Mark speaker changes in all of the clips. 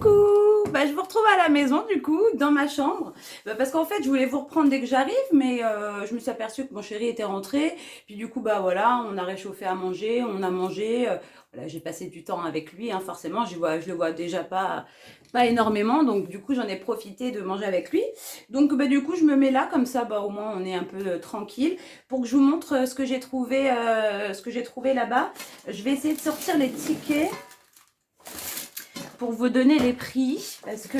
Speaker 1: Coucou, je vous retrouve à la maison du coup, dans ma chambre, parce qu'en fait je voulais vous reprendre dès que j'arrive, mais je me suis aperçue que mon chéri était rentré, puis du coup voilà, on a réchauffé à manger, on a mangé, voilà, j'ai passé du temps avec lui, hein, forcément, je le vois déjà pas énormément, donc du coup j'en ai profité de manger avec lui, donc du coup je me mets là, comme ça au moins on est un peu tranquille, pour que je vous montre ce que j'ai trouvé là-bas. Je vais essayer de sortir les tickets pour vous donner les prix, parce que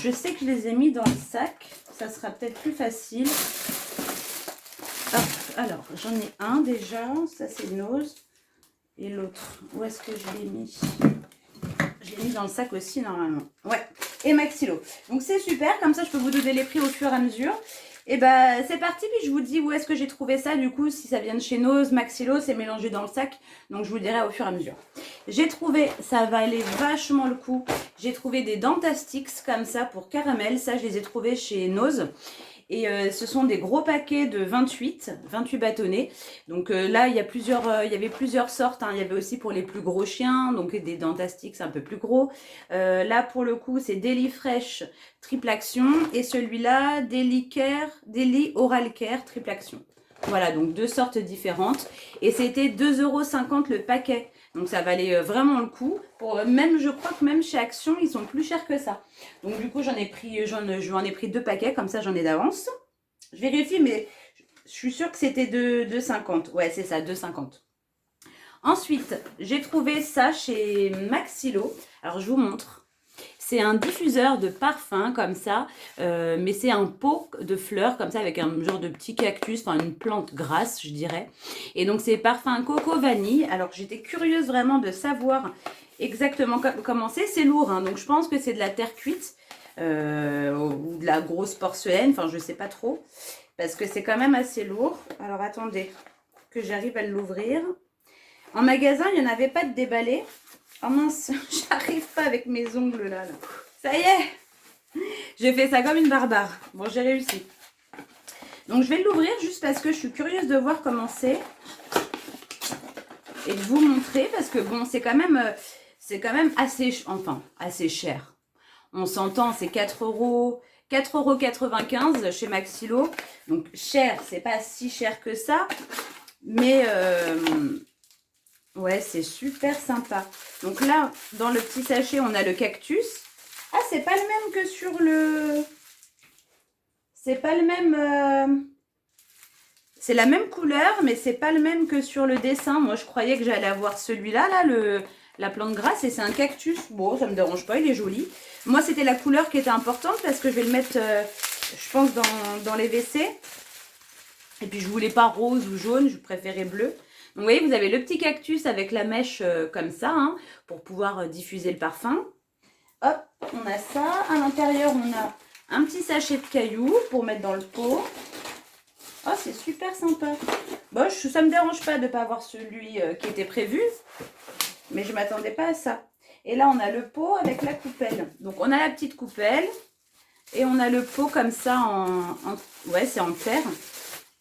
Speaker 1: je sais que je les ai mis dans le sac, ça sera peut-être plus facile. Hop, alors j'en ai un déjà, ça c'est Nose, et l'autre, où est-ce que je l'ai mis? Je l'ai mis dans le sac aussi normalement, ouais, et Maxilo. Donc c'est super, comme ça je peux vous donner les prix au fur et à mesure. Et c'est parti, puis je vous dis où est-ce que j'ai trouvé ça, du coup, si ça vient de chez Nose, Maxilo, c'est mélangé dans le sac, donc je vous le dirai au fur et à mesure. J'ai trouvé, ça valait vachement le coup, j'ai trouvé des Dentastix comme ça pour caramel, ça je les ai trouvés chez Nose. Et ce sont des gros paquets de 28 bâtonnets. Donc là, il y avait plusieurs sortes, hein. Il y avait aussi pour les plus gros chiens, donc des Dentastix un peu plus gros. Là, pour le coup, c'est Daily Fresh triple action. Et celui-là, Daily Oral Care triple action. Voilà, donc deux sortes différentes. Et c'était 2,50 € le paquet. Donc ça valait vraiment le coup. Je crois que même chez Action, ils sont plus chers que ça. Donc du coup, j'en ai pris deux paquets, comme ça j'en ai d'avance. Je vérifie, mais je suis sûre que c'était de 2,50. Ouais, c'est ça, 2,50. Ensuite, j'ai trouvé ça chez Maxilo. Alors je vous montre. C'est un diffuseur de parfum comme ça, mais c'est un pot de fleurs comme ça avec un genre de petit cactus, enfin une plante grasse je dirais. Et donc c'est parfum coco vanille. Alors j'étais curieuse vraiment de savoir exactement comment c'est. C'est lourd, hein, donc je pense que c'est de la terre cuite ou de la grosse porcelaine, enfin je sais pas trop. Parce que c'est quand même assez lourd. Alors attendez que j'arrive à l'ouvrir. En magasin, il n'y en avait pas de déballé. Oh mince, j'arrive pas avec mes ongles là. Ça y est, j'ai fait ça comme une barbare. Bon, j'ai réussi. Donc je vais l'ouvrir juste parce que je suis curieuse de voir comment c'est. Et de vous montrer parce que bon, c'est quand même assez cher. On s'entend, c'est 4,95 € chez Maxilo. Donc cher, c'est pas si cher que ça. Mais ouais, c'est super sympa. Donc là, dans le petit sachet, on a le cactus. Ah, c'est pas le même que sur le... C'est pas le même... C'est la même couleur, mais c'est pas le même que sur le dessin. Moi, je croyais que j'allais avoir celui-là, la plante grasse, et c'est un cactus. Bon, ça me dérange pas, il est joli. Moi, c'était la couleur qui était importante parce que je vais le mettre, je pense, dans les WC. Et puis, je voulais pas rose ou jaune, je préférais bleu. Donc, vous voyez, vous avez le petit cactus avec la mèche comme ça, hein, pour pouvoir diffuser le parfum. Hop, on a ça. À l'intérieur, on a un petit sachet de cailloux pour mettre dans le pot. Oh, c'est super sympa. Bon, ça me dérange pas de ne pas avoir celui qui était prévu, mais je ne m'attendais pas à ça. Et là, on a le pot avec la coupelle. Donc, on a la petite coupelle et on a le pot comme ça ouais, c'est en terre.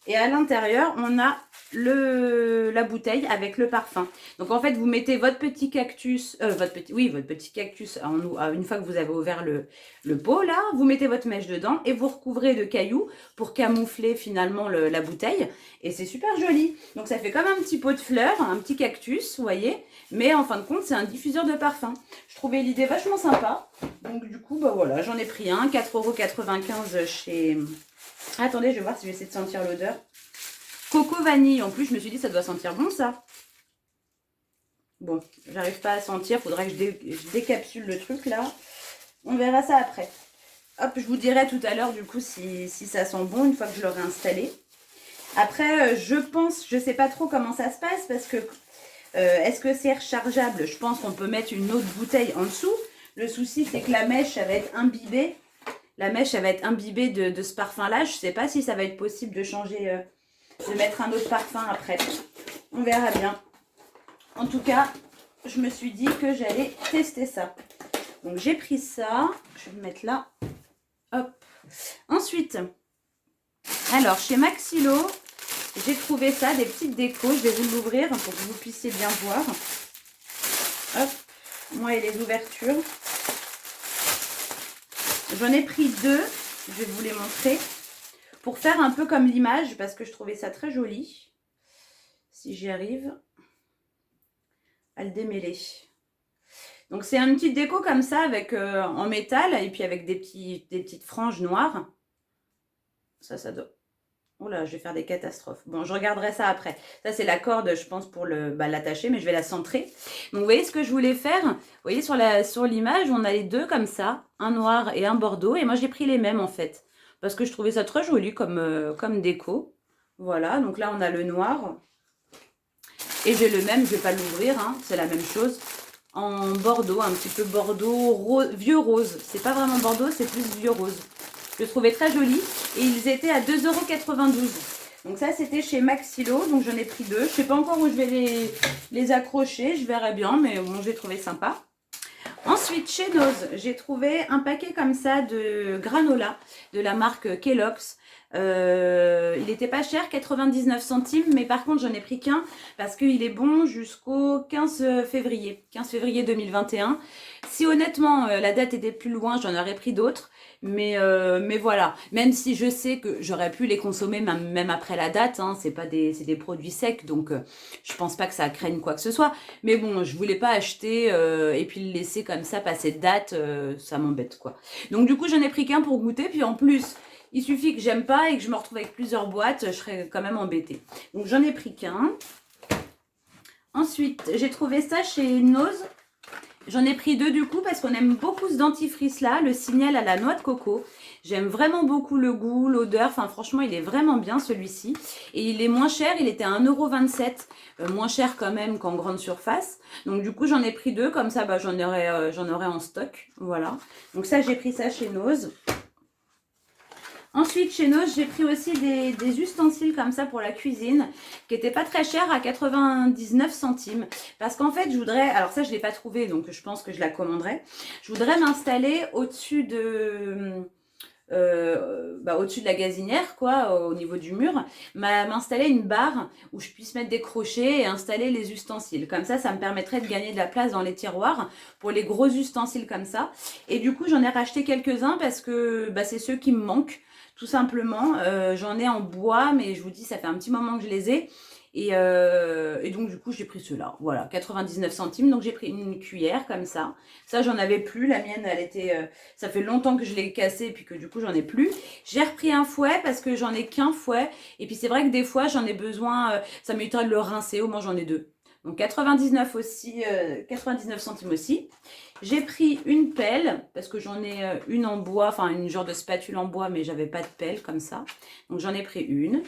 Speaker 1: Et à l'intérieur, on a la bouteille avec le parfum. Donc en fait, vous mettez votre petit cactus, votre petit cactus une fois que vous avez ouvert le pot là, vous mettez votre mèche dedans et vous recouvrez de cailloux pour camoufler finalement la bouteille. Et c'est super joli. Donc ça fait comme un petit pot de fleurs, un petit cactus, vous voyez. Mais en fin de compte, c'est un diffuseur de parfum. Je trouvais l'idée vachement sympa. Donc du coup, voilà, j'en ai pris un, 4,95 € chez... Attendez, je vais voir si je vais essayer de sentir l'odeur. Coco vanille. En plus, je me suis dit, ça doit sentir bon, ça. Bon, j'arrive pas à sentir. Faudrait que je décapsule le truc, là. On verra ça après. Hop, je vous dirai tout à l'heure, du coup, si ça sent bon, une fois que je l'aurai installé. Après, je sais pas trop comment ça se passe, parce que... est-ce que c'est rechargeable? Je pense qu'on peut mettre une autre bouteille en dessous. Le souci, c'est que la mèche, ça va être imbibée. La mèche, ça va être imbibée de ce parfum-là. Je ne sais pas si ça va être possible de changer, de mettre un autre parfum après. On verra bien. En tout cas, je me suis dit que j'allais tester ça. Donc, j'ai pris ça. Je vais le mettre là. Hop. Ensuite, alors, chez Maxilo, j'ai trouvé ça, des petites décos. Je vais vous l'ouvrir pour que vous puissiez bien voir. Hop. Moi et les ouvertures. J'en ai pris deux, je vais vous les montrer, pour faire un peu comme l'image, parce que je trouvais ça très joli. Si j'y arrive à le démêler. Donc c'est une petite déco comme ça, avec en métal, et puis avec des petites franges noires. Ça doit... Oh là, je vais faire des catastrophes. Bon, je regarderai ça après. Ça, c'est la corde, je pense, pour l'attacher, mais je vais la centrer. Donc, vous voyez ce que je voulais faire? Vous voyez, sur l'image, on a les deux comme ça, un noir et un bordeaux. Et moi, j'ai pris les mêmes, en fait, parce que je trouvais ça très joli comme déco. Voilà, donc là, on a le noir. Et j'ai le même, je ne vais pas l'ouvrir, hein, c'est la même chose. En bordeaux, un petit peu bordeaux, vieux rose. C'est pas vraiment bordeaux, c'est plus vieux rose. Je le trouvais très joli. Et ils étaient à 2,92 €. Donc ça, c'était chez Maxilo. Donc j'en ai pris deux. Je ne sais pas encore où je vais les accrocher. Je verrai bien, mais bon, j'ai trouvé sympa. Ensuite, chez Noz, j'ai trouvé un paquet comme ça de granola de la marque Kellogg's. Il n'était pas cher, 99 centimes, mais par contre j'en ai pris qu'un parce qu'il est bon jusqu'au 15 février 2021. Si honnêtement la date était plus loin, j'en aurais pris d'autres, mais voilà. Même si je sais que j'aurais pu les consommer même après la date, hein, c'est des produits secs, donc je pense pas que ça craigne quoi que ce soit. Mais bon, je voulais pas acheter et puis le laisser comme ça passer de date, ça m'embête quoi. Donc du coup j'en ai pris qu'un pour goûter, puis en plus il suffit que j'aime pas et que je me retrouve avec plusieurs boîtes, je serais quand même embêtée. Donc j'en ai pris qu'un. Ensuite, j'ai trouvé ça chez Noz. J'en ai pris deux du coup parce qu'on aime beaucoup ce dentifrice là, le Signal à la noix de coco. J'aime vraiment beaucoup le goût, l'odeur, enfin franchement il est vraiment bien celui-ci. Et il est moins cher, il était à 1,27 €, moins cher quand même qu'en grande surface. Donc du coup j'en ai pris deux, comme ça bah, j'en aurai en stock. Voilà, donc ça j'ai pris ça chez Noz. Ensuite, chez Noz, j'ai pris aussi des ustensiles comme ça pour la cuisine, qui n'étaient pas très chers, à 99 centimes. Parce qu'en fait, je voudrais, alors ça, je ne l'ai pas trouvé, donc je pense que je la commanderai. Je voudrais m'installer au-dessus au-dessus de la gazinière, quoi, au niveau du mur, m'installer une barre où je puisse mettre des crochets et installer les ustensiles. Comme ça me permettrait de gagner de la place dans les tiroirs pour les gros ustensiles comme ça. Et du coup, j'en ai racheté quelques-uns parce que c'est ceux qui me manquent. Tout simplement, j'en ai en bois, mais je vous dis, ça fait un petit moment que je les ai. Et donc, du coup, j'ai pris ceux-là. Voilà, 99 centimes. Donc, j'ai pris une cuillère comme ça. Ça, j'en avais plus. La mienne, elle était... ça fait longtemps que je l'ai cassée, puis que du coup, j'en ai plus. J'ai repris un fouet parce que j'en ai qu'un fouet. Et puis, c'est vrai que des fois, j'en ai besoin... ça m'éviterait de le rincer. Au moins, j'en ai deux. Donc 99 aussi, 99 centimes aussi. J'ai pris une pelle, parce que j'en ai une en bois, enfin une genre de spatule en bois, mais j'avais pas de pelle comme ça. Donc j'en ai pris une.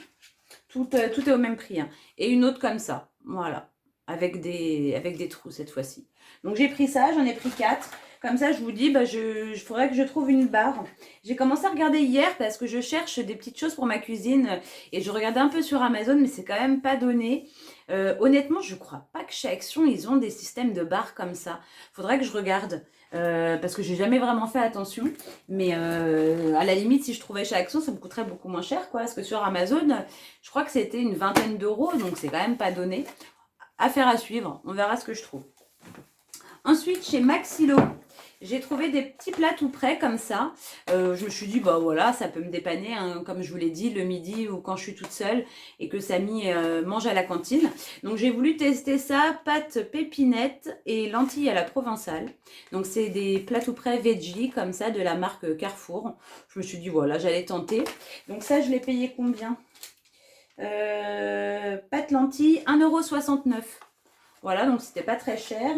Speaker 1: Tout est au même prix. Hein. Et une autre comme ça, voilà, avec des trous cette fois-ci. Donc j'ai pris ça, j'en ai pris 4. Comme ça, je vous dis, il faudrait que je trouve une barre. J'ai commencé à regarder hier parce que je cherche des petites choses pour ma cuisine. Et je regardais un peu sur Amazon, mais c'est quand même pas donné. Honnêtement, je crois pas que chez Action, ils ont des systèmes de barres comme ça. Faudrait que je regarde. Parce que j'ai jamais vraiment fait attention. Mais à la limite, si je trouvais chez Action, ça me coûterait beaucoup moins cher, quoi. Parce que sur Amazon, je crois que c'était une vingtaine d'euros. Donc c'est quand même pas donné. Affaire à suivre. On verra ce que je trouve. Ensuite, chez Maxilo, j'ai trouvé des petits plats tout prêts comme ça. Je me suis dit, bah voilà, ça peut me dépanner, hein, comme je vous l'ai dit, le midi ou quand je suis toute seule et que Samy mange à la cantine. Donc j'ai voulu tester ça, pâtes pépinettes et lentilles à la provençale. Donc c'est des plats tout prêts veggie comme ça de la marque Carrefour. Je me suis dit, voilà, j'allais tenter. Donc ça, je l'ai payé combien Pâtes lentilles, 1,69 €. Voilà, donc c'était pas très cher.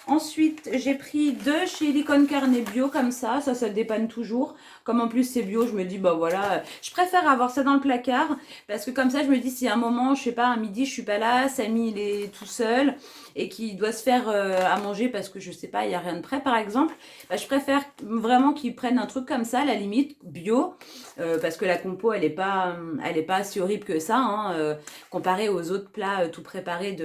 Speaker 1: Ensuite, j'ai pris deux chez Licon Carne bio comme ça dépanne toujours. Comme en plus c'est bio, je me dis, bah voilà, je préfère avoir ça dans le placard. Parce que comme ça, je me dis, si à un moment, je sais pas, un midi, je suis pas là, Samy, il est tout seul et qu'il doit se faire à manger parce que je sais pas, il y a rien de prêt par exemple, je préfère vraiment qu'il prenne un truc comme ça, à la limite, bio. Parce que la compo, elle est pas si horrible que ça, hein, comparé aux autres plats tout préparés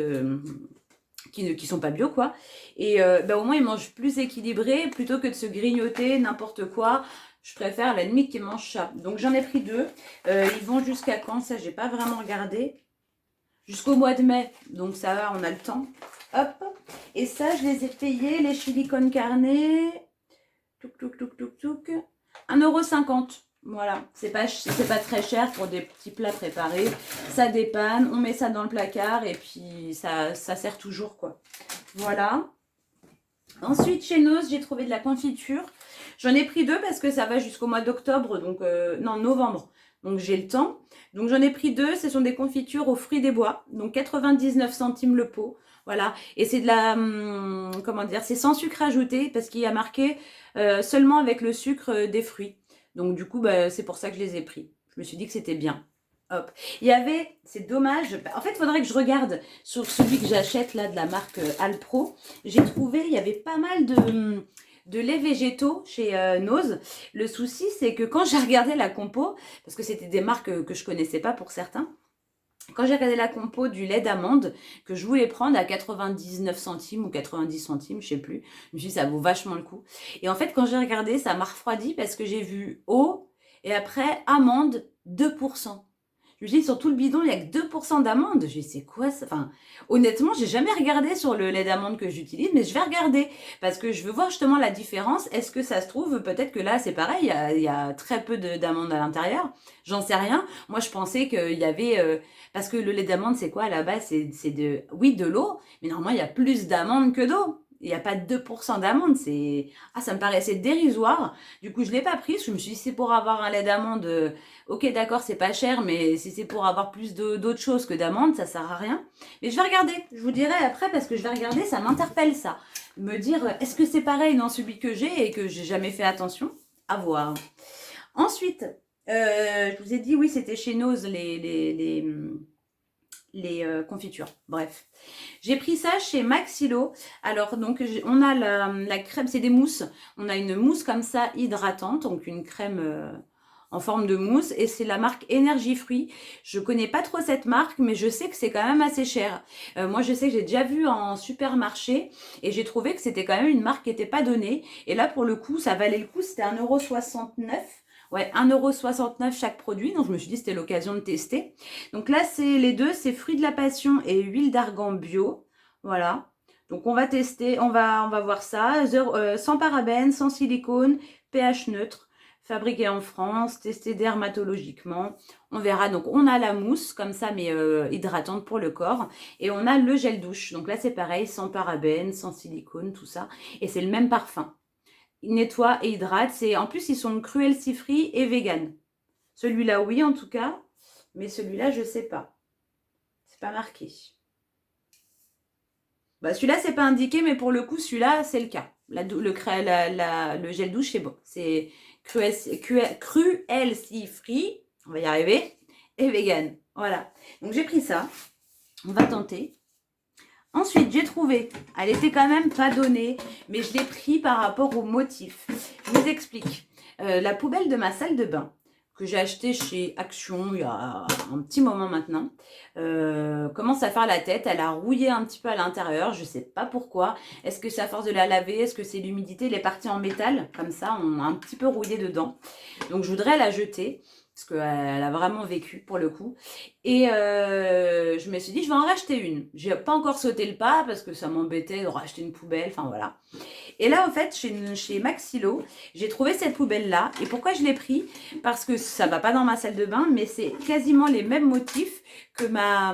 Speaker 1: qui sont pas bio quoi. Et au moins ils mangent plus équilibré plutôt que de se grignoter n'importe quoi. Je préfère à la limite qu'ils mangent ça. Donc j'en ai pris deux. Ils vont jusqu'à quand? Ça j'ai pas vraiment regardé. Jusqu'au mois de mai. Donc ça va, on a le temps. Hop. Et ça je les ai payés, les chili con carne. Touk touk touk touk touk. 1,50 €. Voilà, c'est pas très cher pour des petits plats préparés. Ça dépanne, on met ça dans le placard et puis ça sert toujours quoi. Voilà. Ensuite, chez Noz, j'ai trouvé de la confiture. J'en ai pris deux parce que ça va jusqu'au mois d'octobre, donc non, novembre. Donc j'ai le temps. Donc j'en ai pris deux. Ce sont des confitures aux fruits des bois. Donc 99 centimes le pot. Voilà. Et c'est de la, comment dire, c'est sans sucre ajouté parce qu'il y a marqué seulement avec le sucre des fruits. Donc du coup, bah, c'est pour ça que je les ai pris. Je me suis dit que c'était bien. Hop. Il y avait, c'est dommage, en fait, il faudrait que je regarde sur celui que j'achète là de la marque Alpro. J'ai trouvé, il y avait pas mal de laits végétaux chez Noz. Le souci, c'est que quand j'ai regardé la compo, parce que c'était des marques que je connaissais pas pour certains, quand j'ai regardé la compo du lait d'amande que je voulais prendre à 99 centimes ou 90 centimes, je sais plus, je me suis dit ça vaut vachement le coup. Et en fait, quand j'ai regardé, ça m'a refroidi parce que j'ai vu eau et après amande 2%. Je me dis, sur tout le bidon, il n'y a que 2% d'amande. Je dis, c'est quoi ça? Enfin, honnêtement, j'ai jamais regardé sur le lait d'amande que j'utilise, mais je vais regarder parce que je veux voir justement la différence. Est-ce que ça se trouve, peut-être que là, c'est pareil, il y a très peu d'amandes à l'intérieur. J'en sais rien. Moi, je pensais qu'il y avait, parce que le lait d'amande, c'est quoi à la base? C'est oui, de l'eau, mais normalement, il y a plus d'amandes que d'eau. Il n'y a pas 2% d'amande, ça me paraissait dérisoire. Du coup, je l'ai pas pris. Je me suis dit, c'est pour avoir un lait d'amande, ok, d'accord, c'est pas cher, mais si c'est pour avoir plus d'autres choses que d'amandes, ça sert à rien. Mais je vais regarder. Je vous dirai après parce que je vais regarder, ça m'interpelle ça. Me dire, est-ce que c'est pareil dans celui que j'ai et que j'ai jamais fait attention? À voir. Ensuite, je vous ai dit, oui, c'était chez Noz les confitures. Bref. J'ai pris ça chez Maxilo. Alors, donc, on a la crème, c'est des mousses. On a une mousse comme ça, hydratante, donc une crème en forme de mousse. Et c'est la marque Énergie Fruits. Je connais pas trop cette marque, mais je sais que c'est quand même assez cher. Moi, je sais que j'ai déjà vu en supermarché et j'ai trouvé que c'était quand même une marque qui n'était pas donnée. Et là, pour le coup, ça valait le coup. C'était 1,69 €. Ouais, 1,69 € chaque produit. Donc, je me suis dit, c'était l'occasion de tester. Donc là, c'est les deux, c'est fruits de la passion et huile d'argan bio. Voilà. Donc, on va tester, on va voir ça. Sans parabènes, sans silicone, pH neutre, fabriqué en France, testé dermatologiquement. On verra. Donc, on a la mousse, comme ça, mais hydratante pour le corps. Et on a le gel douche. Donc là, c'est pareil, sans parabènes, sans silicone, tout ça. Et c'est le même parfum. Il nettoie et hydrate. En plus, ils sont cruelty free et vegan. Celui-là, oui, en tout cas. Mais celui-là, je sais pas. C'est pas marqué. Bah, celui-là, c'est pas indiqué, mais pour le coup, celui-là, c'est le cas. Le gel douche, c'est bon. C'est cruelty free. On va y arriver. Et vegan. Voilà. Donc, j'ai pris ça. On va tenter. Ensuite, j'ai trouvé, elle était quand même pas donnée, mais je l'ai pris par rapport au motif. Je vous explique. La poubelle de ma salle de bain, que j'ai achetée chez Action il y a un petit moment maintenant, commence à faire la tête. Elle a rouillé un petit peu à l'intérieur, je sais pas pourquoi. Est-ce que c'est à force de la laver? Est-ce que c'est l'humidité? Les parties en métal, comme ça, on a un petit peu rouillé dedans. Donc, je voudrais la jeter parce qu'elle a vraiment vécu pour le coup. Et je me suis dit, je vais en racheter une. J'ai pas encore sauté le pas parce que ça m'embêtait de racheter une poubelle, enfin voilà. Et là, en fait, chez Maxilo, j'ai trouvé cette poubelle-là. Et pourquoi je l'ai pris? Parce que ça va pas dans ma salle de bain, mais c'est quasiment les mêmes motifs que ma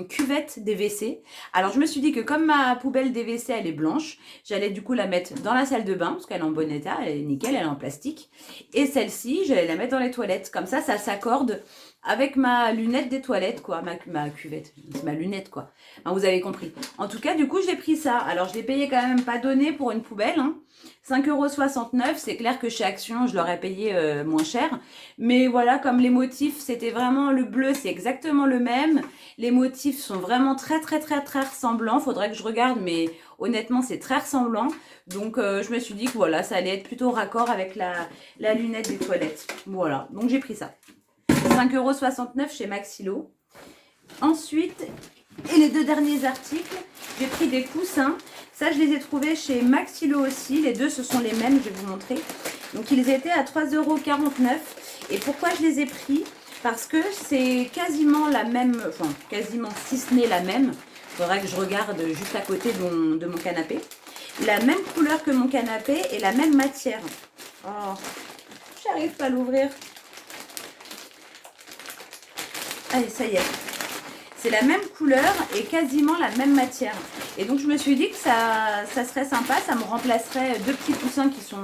Speaker 1: cuvette des WC. Alors, je me suis dit que comme ma poubelle des WC, elle est blanche, j'allais du coup la mettre dans la salle de bain, parce qu'elle est en bon état, elle est nickel, elle est en plastique. Et celle-ci, j'allais la mettre dans les toilettes. Comme ça s'accorde avec ma lunette des toilettes, quoi. Ma cuvette, c'est ma lunette, quoi. Enfin, vous avez compris. En tout cas, du coup, j'ai pris ça. Alors, je l'ai payé quand même pas donné pour une poubelle, hein. 5,69 €. C'est clair que chez Action, je l'aurais payé moins cher. Mais voilà, comme les motifs, c'était vraiment le bleu, c'est exactement le même. Les motifs sont vraiment très, très, très, très ressemblants. Faudrait que je regarde, mais honnêtement, c'est très ressemblant. Donc, je me suis dit que voilà, ça allait être plutôt raccord avec la lunette des toilettes. Voilà, donc j'ai pris ça. 5,69 € chez Maxilo. Ensuite, et les deux derniers articles, j'ai pris des coussins. Ça, je les ai trouvés chez Maxilo aussi. Les deux, ce sont les mêmes, je vais vous montrer. Donc, ils étaient à 3,49 €. Et pourquoi je les ai pris? Parce que c'est quasiment la même, enfin, quasiment si ce n'est la même. Il faudra que je regarde juste à côté de mon canapé. La même couleur que mon canapé et la même matière. Oh, j'arrive pas à l'ouvrir. Allez, ça y est. C'est la même couleur et quasiment la même matière. Et donc, je me suis dit que ça serait sympa. Ça me remplacerait deux petits coussins qui sont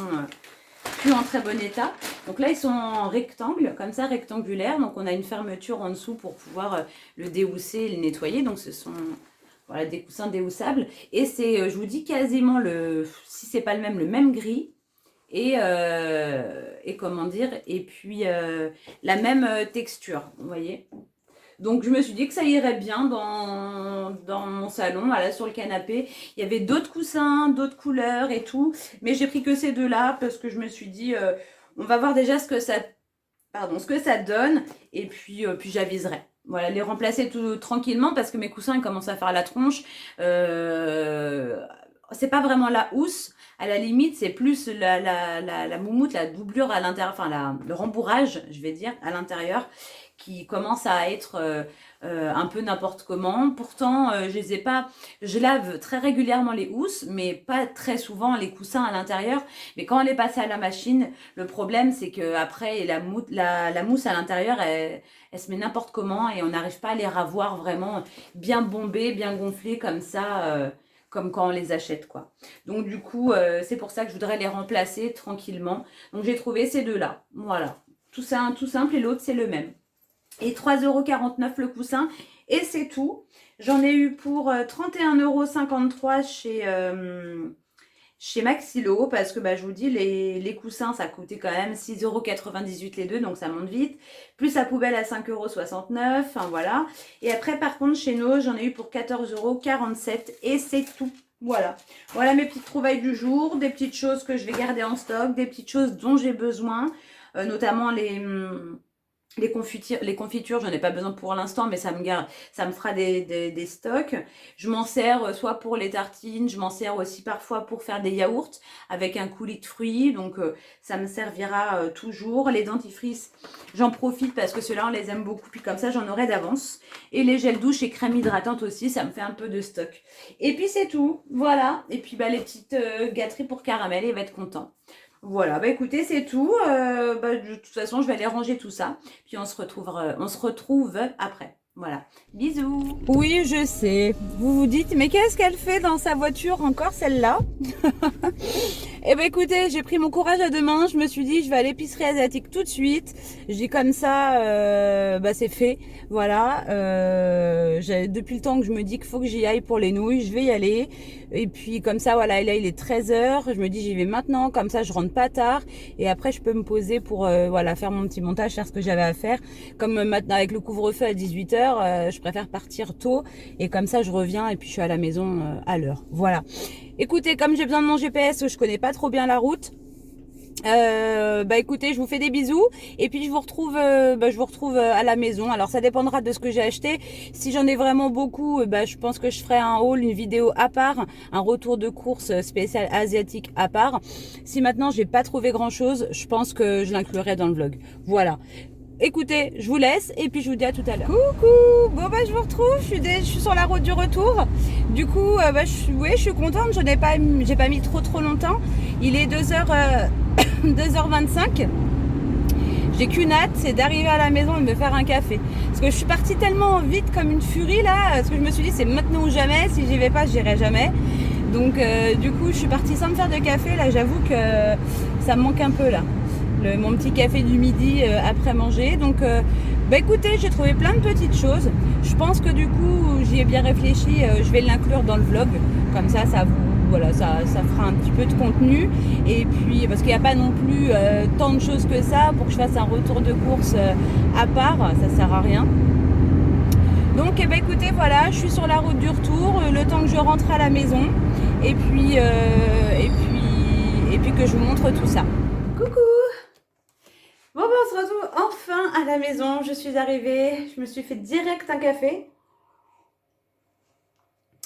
Speaker 1: plus en très bon état. Donc là, ils sont en rectangle, comme ça, rectangulaire. Donc, on a une fermeture en dessous pour pouvoir le déhousser et le nettoyer. Donc, ce sont voilà, des coussins déhoussables. Et c'est, je vous dis, quasiment si c'est pas le même gris. Et comment dire, et puis la même texture, vous voyez. Donc, je me suis dit que ça irait bien dans mon salon, voilà, sur le canapé. Il y avait d'autres coussins, d'autres couleurs et tout. Mais j'ai pris que ces deux-là parce que je me suis dit, on va voir déjà ce que ça donne. Et puis j'aviserai. Voilà, les remplacer tout tranquillement parce que mes coussins ils commencent à faire la tronche. C'est pas vraiment la housse. À la limite, c'est plus la moumoute, la doublure à l'intérieur, enfin le rembourrage, je vais dire, à l'intérieur, qui commence à être un peu n'importe comment. Pourtant, je lave très régulièrement les housses, mais pas très souvent les coussins à l'intérieur. Mais quand on les passe à la machine, le problème, c'est que après la mousse à l'intérieur, elle se met n'importe comment et on n'arrive pas à les ravoir vraiment bien bombées, bien gonflées comme ça. Comme quand on les achète, quoi. Donc, du coup, c'est pour ça que je voudrais les remplacer tranquillement. Donc, j'ai trouvé ces deux-là. Voilà. Tout simple et l'autre, c'est le même. Et 3,49 € le coussin. Et c'est tout. J'en ai eu pour 31,53 € chez Maxilo parce que je vous dis, les coussins, ça coûtait quand même 6,98 € les deux, donc ça monte vite. Plus la poubelle à 5,69 €, enfin voilà. Et après, par contre, chez nous, j'en ai eu pour 14,47 € et c'est tout. Voilà. Voilà mes petites trouvailles du jour, des petites choses que je vais garder en stock, des petites choses dont j'ai besoin, notamment les confitures, j'en ai pas besoin pour l'instant, mais ça me fera des stocks. Je m'en sers soit pour les tartines, je m'en sers aussi parfois pour faire des yaourts avec un coulis de fruits, donc ça me servira toujours. Les dentifrices, j'en profite parce que ceux-là, on les aime beaucoup, puis comme ça, j'en aurai d'avance. Et les gels douche et crème hydratante aussi, ça me fait un peu de stock. Et puis c'est tout, voilà. Et puis les petites gâteries pour Caramel, il va être content. Voilà, écoutez, c'est tout. De toute façon, je vais aller ranger tout ça. Puis on se retrouve après. Voilà. Bisous. Oui, je sais. Vous vous dites, mais qu'est-ce qu'elle fait dans sa voiture encore, celle-là? Eh bien, écoutez, j'ai pris mon courage à deux mains. Je me suis dit, je vais à l'épicerie asiatique tout de suite. Je dis comme ça, c'est fait. Voilà. Depuis le temps que je me dis qu'il faut que j'y aille pour les nouilles, je vais y aller. Et puis, comme ça, voilà. Et là, il est 13 h. Je me dis, j'y vais maintenant. Comme ça, je rentre pas tard. Et après, je peux me poser pour, faire mon petit montage, faire ce que j'avais à faire. Comme maintenant, avec le couvre-feu à 18 h, je préfère partir tôt. Et comme ça, je reviens et puis je suis à la maison à l'heure. Voilà. Écoutez, comme j'ai besoin de mon GPS, je connais pas trop bien la route. Écoutez, je vous fais des bisous et puis je vous retrouve à la maison. Alors ça dépendra de ce que j'ai acheté. Si j'en ai vraiment beaucoup, je pense que je ferai un haul, une vidéo à part, un retour de course spécial asiatique à part. Si maintenant j'ai pas trouvé grand chose, je pense que je l'inclurai dans le vlog. Voilà. Écoutez, je vous laisse et puis je vous dis à tout à l'heure. Coucou. Bon je vous retrouve, je suis sur la route du retour. Du coup, je suis contente, j'ai pas mis trop longtemps. Il est 2h25. J'ai qu'une hâte, c'est d'arriver à la maison et de me faire un café. Parce que je suis partie tellement vite comme une furie là, parce que je me suis dit c'est maintenant ou jamais, si j'y vais pas, j'irai jamais. Donc du coup, je suis partie sans me faire de café. Là, j'avoue que ça me manque un peu là. Mon petit café du midi après manger. Donc écoutez, j'ai trouvé plein de petites choses. Je pense que du coup j'y ai bien réfléchi, je vais l'inclure dans le vlog. Comme ça ça fera un petit peu de contenu. Et puis parce qu'il n'y a pas non plus tant de choses que ça pour que je fasse un retour de course à part, ça sert à rien. Donc écoutez, voilà, je suis sur la route du retour, le temps que je rentre à la maison et puis que je vous montre tout ça. Coucou. Bon, on se retrouve enfin à la maison. Je suis arrivée, je me suis fait direct un café.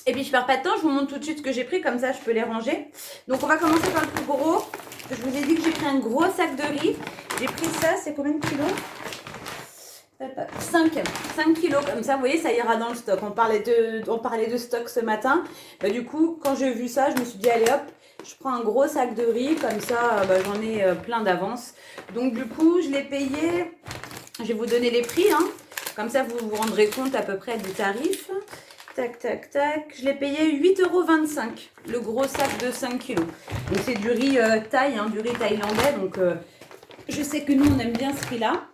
Speaker 1: Et puis je perds pas de temps, je vous montre tout de suite ce que j'ai pris, comme ça je peux les ranger. Donc on va commencer par le plus gros. Je vous ai dit que j'ai pris un gros sac de riz. J'ai pris ça, c'est combien de kilos? 5 kilos comme ça, vous voyez, ça ira dans le stock. On parlait de stock ce matin. Bah, du coup, quand j'ai vu ça, je me suis dit, allez hop, je prends un gros sac de riz, comme ça, bah, j'en ai plein d'avance. Donc du coup, je l'ai payé, je vais vous donner les prix, hein. Comme ça, vous vous rendrez compte à peu près du tarif. Tac, tac, tac. Je l'ai payé 8,25 €, le gros sac de 5 kilos. Donc c'est du riz thaï, hein, du riz thaïlandais. Donc je sais que nous, on aime bien ce riz-là.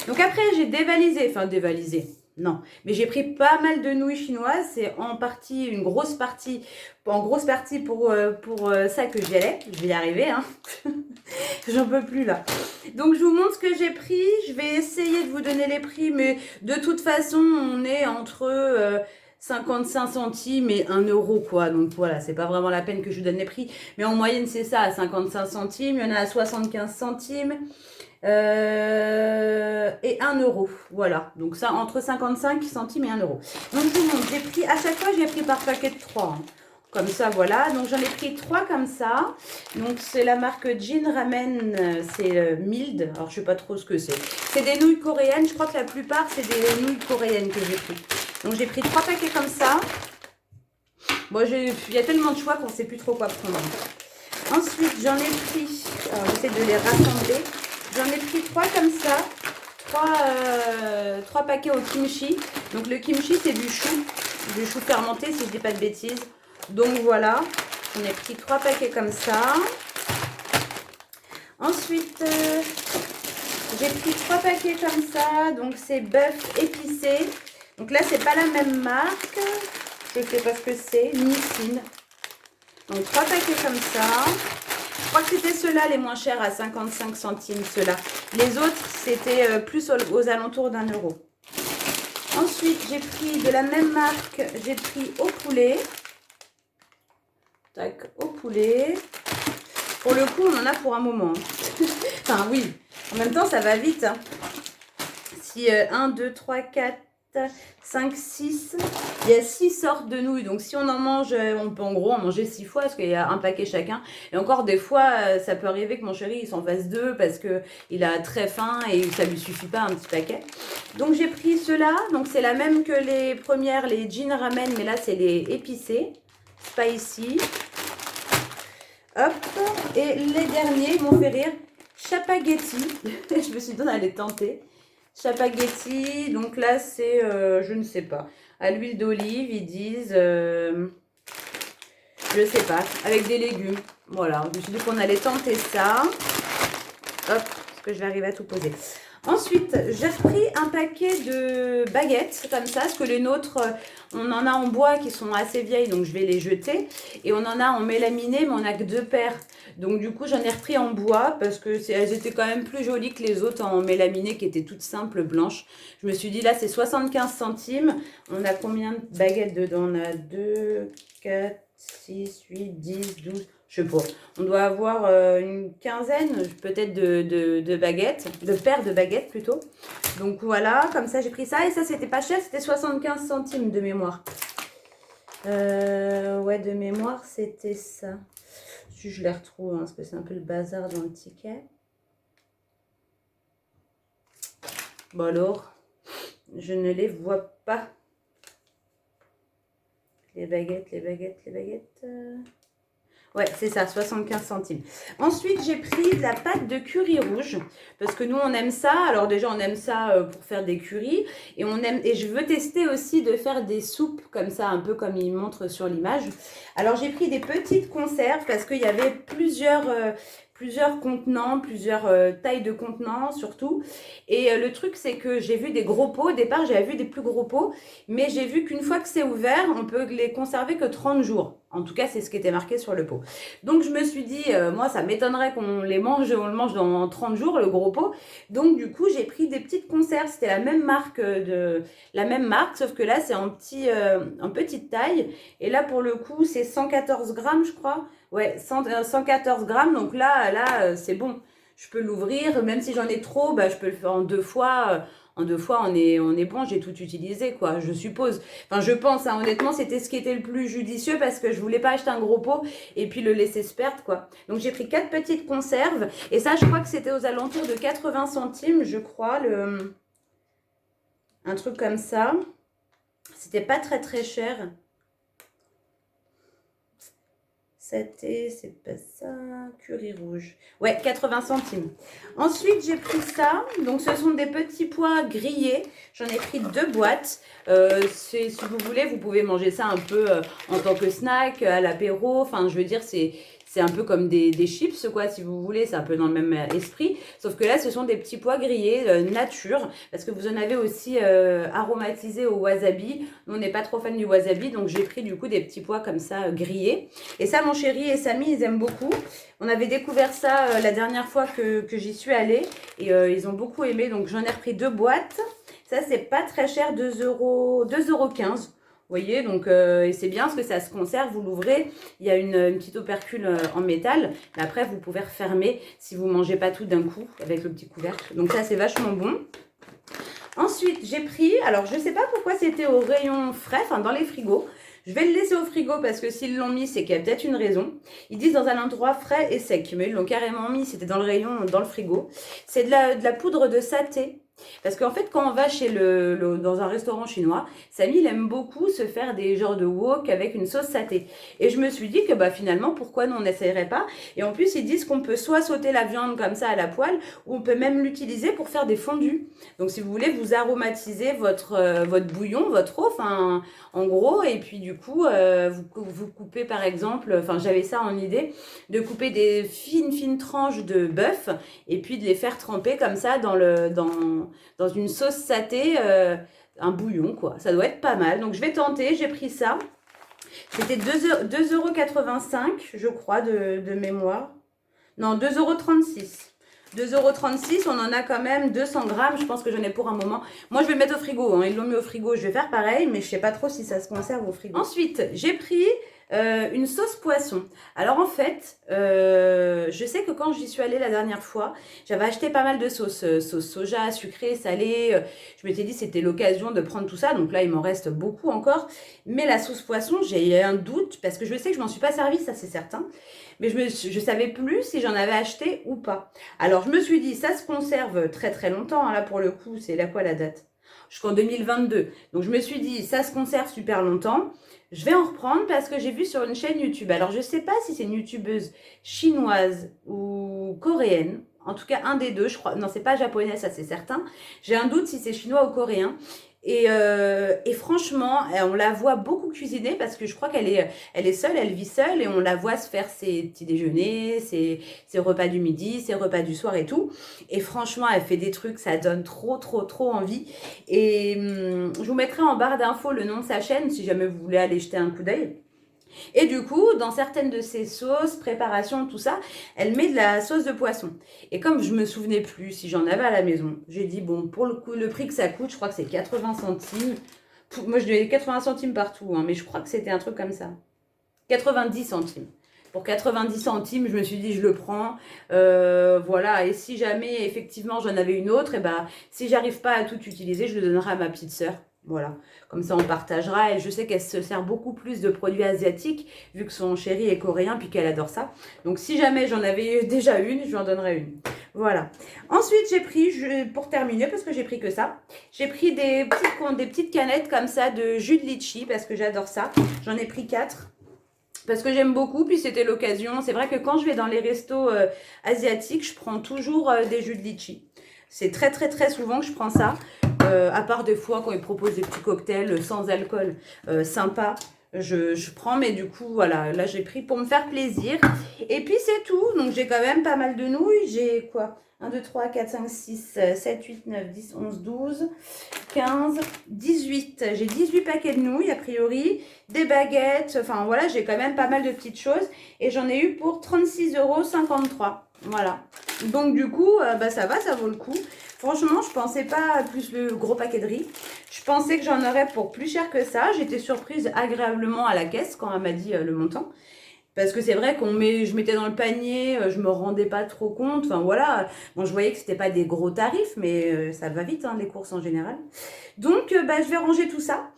Speaker 1: Donc après, j'ai dévalisé, enfin dévalisé, non, mais j'ai pris pas mal de nouilles chinoises. C'est en partie, une grosse partie, en grosse partie pour ça que j'y allais. Je vais y arriver, hein. J'en peux plus là. Donc je vous montre ce que j'ai pris. Je vais essayer de vous donner les prix, mais de toute façon, on est entre 55 centimes et 1 € quoi. Donc voilà, c'est pas vraiment la peine que je vous donne les prix. Mais en moyenne, c'est ça, à 55 centimes. Il y en a à 75 centimes. Et 1 €. Voilà. Donc ça, entre 55 centimes et 1 €. Donc je vous montre, j'ai pris, à chaque fois, j'ai pris par paquet de 3. Hein. Comme ça, voilà. Donc j'en ai pris 3 comme ça. Donc c'est la marque Jin Ramen, c'est Mild. Alors je sais pas trop ce que c'est. C'est des nouilles coréennes. Je crois que la plupart, c'est des nouilles coréennes que j'ai pris. Donc j'ai pris 3 paquets comme ça. Bon, il y a tellement de choix qu'on ne sait plus trop quoi prendre. Ensuite, j'en ai pris, alors j'essaie de les rassembler. J'en ai pris 3 comme ça, 3 paquets au kimchi. Donc le kimchi, c'est du chou fermenté si je ne dis pas de bêtises. Donc voilà, j'en ai pris 3 paquets comme ça. Ensuite, j'ai pris 3 paquets comme ça, donc c'est bœuf épicé. Donc là, c'est pas la même marque, je ne sais pas ce que c'est, Nissin. Donc 3 paquets comme ça. Je crois que c'était ceux-là les moins chers à 55 centimes, ceux-là. Les autres, c'était plus aux alentours d'1 €. Ensuite, j'ai pris de la même marque, j'ai pris au poulet. Tac, au poulet. Pour le coup, on en a pour un moment. Enfin, oui. En même temps, ça va vite. Hein. Si 1, 2, 3, 4, 5, 6. Il y a 6 sortes de nouilles. Donc, si on en mange, on peut en gros en manger 6 fois parce qu'il y a un paquet chacun. Et encore, des fois, ça peut arriver que mon chéri, il s'en fasse 2 parce qu'il a très faim et ça lui suffit pas un petit paquet. Donc, j'ai pris ceux-là. Donc, c'est la même que les premières, les Jin Ramen. Mais là, c'est les épicés. Spicy. Hop. Et les derniers m'ont fait rire. Chapaghetti. Je me suis dit, on allait tenter. Chapaghetti, donc là c'est, je ne sais pas, à l'huile d'olive, ils disent, je sais pas, avec des légumes. Voilà, je me suis dit qu'on allait tenter ça. Hop, parce que je vais arriver à tout poser. Ensuite, j'ai repris un paquet de baguettes, comme ça, parce que les nôtres, on en a en bois qui sont assez vieilles, donc je vais les jeter. Et on en a en mélaminé, mais on n'a que 2 paires. Donc du coup, j'en ai repris en bois, parce que elles étaient quand même plus jolies que les autres en mélaminé, qui étaient toutes simples, blanches. Je me suis dit, là, c'est 75 centimes. On a combien de baguettes dedans? On a 2, 4, 6, 8, 10, 12... Je sais pas, on doit avoir une quinzaine peut-être de baguettes, de paires de baguettes plutôt. Donc voilà, comme ça j'ai pris ça et ça c'était pas cher, c'était 75 centimes de mémoire. Ouais, de mémoire c'était ça. Si je les retrouve, hein, parce que c'est un peu le bazar dans le ticket. Bon alors, je ne les vois pas. Les baguettes, les baguettes, les baguettes... Ouais, c'est ça, 75 centimes. Ensuite, j'ai pris de la pâte de curry rouge. Parce que nous, on aime ça. Alors déjà, on aime ça pour faire des currys. Et je veux tester aussi de faire des soupes comme ça, un peu comme il montre sur l'image. Alors, j'ai pris des petites conserves parce qu'il y avait plusieurs contenants, plusieurs tailles de contenants surtout. Et le truc, c'est que j'ai vu des gros pots. Au départ, j'avais vu des plus gros pots. Mais j'ai vu qu'une fois que c'est ouvert, on peut les conserver que 30 jours. En tout cas, c'est ce qui était marqué sur le pot. Donc, je me suis dit, moi, ça m'étonnerait qu'on le mange dans 30 jours, le gros pot. Donc, du coup, j'ai pris des petites conserves. C'était la même marque, sauf que là, c'est en petite taille. Et là, pour le coup, c'est 114 grammes, je crois. Ouais, 114 grammes. Donc là, c'est bon. Je peux l'ouvrir. Même si j'en ai trop, bah, je peux le faire en 2 fois. En 2 fois, on est bon, j'ai tout utilisé, quoi, je suppose. Enfin, je pense, hein, honnêtement, c'était ce qui était le plus judicieux parce que je voulais pas acheter un gros pot et puis le laisser se perdre, quoi. Donc, j'ai pris 4 petites conserves et ça, je crois que c'était aux alentours de 80 centimes, je crois, un truc comme ça. C'était pas très très cher. Saté, c'est pas ça. Curry rouge. Ouais, 80 centimes. Ensuite, j'ai pris ça. Donc, ce sont des petits pois grillés. J'en ai pris 2 boîtes. Si vous voulez, vous pouvez manger ça un peu en tant que snack, à l'apéro. Enfin, je veux dire, c'est un peu comme des chips, quoi, si vous voulez. C'est un peu dans le même esprit. Sauf que là, ce sont des petits pois grillés nature. Parce que vous en avez aussi aromatisé au wasabi. Nous, on n'est pas trop fan du wasabi. Donc, j'ai pris du coup des petits pois comme ça grillés. Et ça, mon chéri et Samy, ils aiment beaucoup. On avait découvert ça la dernière fois que j'y suis allée. Et ils ont beaucoup aimé. Donc, j'en ai repris 2 boîtes. Ça, c'est pas très cher, 2,15 €. Vous voyez, donc et c'est bien parce que ça se conserve, vous l'ouvrez, il y a une petite opercule en métal, mais après vous pouvez refermer si vous ne mangez pas tout d'un coup avec le petit couvercle. Donc ça c'est vachement bon. Ensuite j'ai pris, alors je ne sais pas pourquoi c'était au rayon frais, enfin dans les frigos. Je vais le laisser au frigo parce que s'ils l'ont mis, c'est qu'il y a peut-être une raison. Ils disent dans un endroit frais et sec, mais ils l'ont carrément mis, c'était dans le rayon, dans le frigo. C'est de la poudre de saté. Parce qu'en fait, quand on va dans un restaurant chinois, Samy, il aime beaucoup se faire des genres de wok avec une sauce saté. Et je me suis dit que bah, finalement, pourquoi nous, on n'essayerait pas? Et en plus, ils disent qu'on peut soit sauter la viande comme ça à la poêle, ou on peut même l'utiliser pour faire des fondus. Donc, si vous voulez, vous aromatisez votre bouillon, votre eau, enfin, en gros, et puis du coup, vous coupez par exemple, enfin, j'avais ça en idée, de couper des fines tranches de bœuf, et puis de les faire tremper comme ça dans une sauce saté, un bouillon quoi. Ça doit être pas mal. Donc je vais tenter, j'ai pris ça. C'était 2,85 € je crois de mémoire. Non, 2,36 €. 2,36 €, on en a quand même 200 grammes. Je pense que j'en ai pour un moment. Moi, je vais le mettre au frigo. Hein. Ils l'ont mis au frigo. Je vais faire pareil, mais je sais pas trop si ça se conserve au frigo. Ensuite, j'ai pris une sauce poisson. Alors en fait, je sais que quand j'y suis allée la dernière fois, j'avais acheté pas mal de sauces. Sauce soja, sucrée, salée. Je m'étais dit c'était l'occasion de prendre tout ça. Donc là, il m'en reste beaucoup encore. Mais la sauce poisson, j'ai un doute parce que je sais que je m'en suis pas servie, ça c'est certain. Mais je savais plus si j'en avais acheté ou pas. Alors je me suis dit, ça se conserve très très longtemps. Hein, là pour le coup, c'est la quoi la date? Jusqu'en 2022. Donc je me suis dit, ça se conserve super longtemps. Je vais en reprendre parce que j'ai vu sur une chaîne YouTube. Alors je ne sais pas si c'est une youtubeuse chinoise ou coréenne. En tout cas, un des deux, je crois. Non, c'est pas japonais, ça c'est certain. J'ai un doute si c'est chinois ou coréen. Et franchement, on la voit beaucoup cuisiner parce que je crois qu'elle est seule, elle vit seule et on la voit se faire ses petits déjeuners, ses repas du midi, ses repas du soir et tout. Et franchement, elle fait des trucs, ça donne trop envie. Et je vous mettrai en barre d'infos le nom de sa chaîne si jamais vous voulez aller jeter un coup d'œil. Et du coup, dans certaines de ses sauces, préparations, tout ça, elle met de la sauce de poisson. Et comme je me souvenais plus si j'en avais à la maison, j'ai dit, bon, pour le coup, le prix que ça coûte, je crois que c'est 80 centimes. Moi, je donnais 80 centimes partout, hein, mais je crois que c'était un truc comme ça. 90 centimes. Pour 90 centimes, je me suis dit, je le prends. Voilà, et si jamais, effectivement, j'en avais une autre, et ben, si j'arrive pas à tout utiliser, je le donnerai à ma petite sœur. Voilà, comme ça on partagera. Et je sais qu'elle se sert beaucoup plus de produits asiatiques, vu que son chéri est coréen, puis qu'elle adore ça. Donc si jamais j'en avais déjà une, je lui en donnerai une. Voilà. Ensuite, j'ai pris, pour terminer, parce que j'ai pris que ça, j'ai pris des petites canettes comme ça de jus de litchi, parce que j'adore ça. J'en ai pris 4. Parce que j'aime beaucoup, puis c'était l'occasion. C'est vrai que quand je vais dans les restos asiatiques, je prends toujours des jus de litchi. C'est très souvent que je prends ça. À part des fois quand ils proposent des petits cocktails sans alcool sympas, je prends. Mais du coup, voilà, là j'ai pris pour me faire plaisir. Et puis c'est tout. Donc j'ai quand même pas mal de nouilles. J'ai quoi? 1, 2, 3, 4, 5, 6, 7, 8, 9, 10, 11, 12, 15, 18. J'ai 18 paquets de nouilles, a priori. Des baguettes. Enfin, voilà, j'ai quand même pas mal de petites choses. Et j'en ai eu pour 36,53 €. Voilà. Donc, du coup, bah, ça va, ça vaut le coup. Franchement, je pensais pas, plus le gros paquet de riz, je pensais que j'en aurais pour plus cher que ça. J'étais surprise agréablement à la caisse quand elle m'a dit le montant. Parce que c'est vrai je mettais dans le panier, je me rendais pas trop compte. Enfin voilà, bon, je voyais que c'était pas des gros tarifs, mais ça va vite, hein, les courses en général. Donc, bah, je vais ranger tout ça.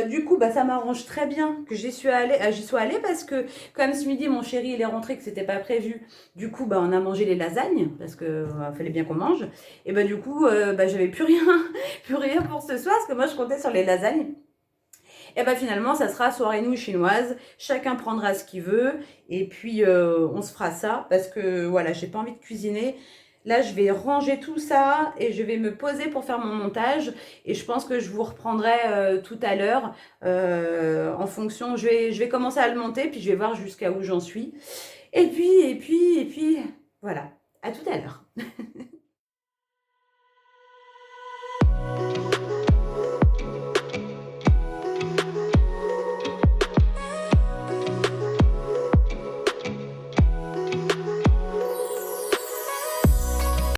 Speaker 1: Du coup, bah, ça m'arrange très bien que j'y sois allée parce que comme ce midi, mon chéri, il est rentré, que c'était pas prévu. Du coup, bah, on a mangé les lasagnes parce que fallait bien qu'on mange. Et bah, du coup, bah, j'avais plus rien, plus rien pour ce soir parce que moi, je comptais sur les lasagnes. Et bah, finalement, ça sera soirée nouilles chinoise. Chacun prendra ce qu'il veut. Et puis, on se fera ça parce que voilà, j'ai pas envie de cuisiner. Là, je vais ranger tout ça et je vais me poser pour faire mon montage. Et je pense que je vous reprendrai tout à l'heure en fonction. Je vais commencer à le monter, puis je vais voir jusqu'à où j'en suis. Et puis, voilà. À tout à l'heure.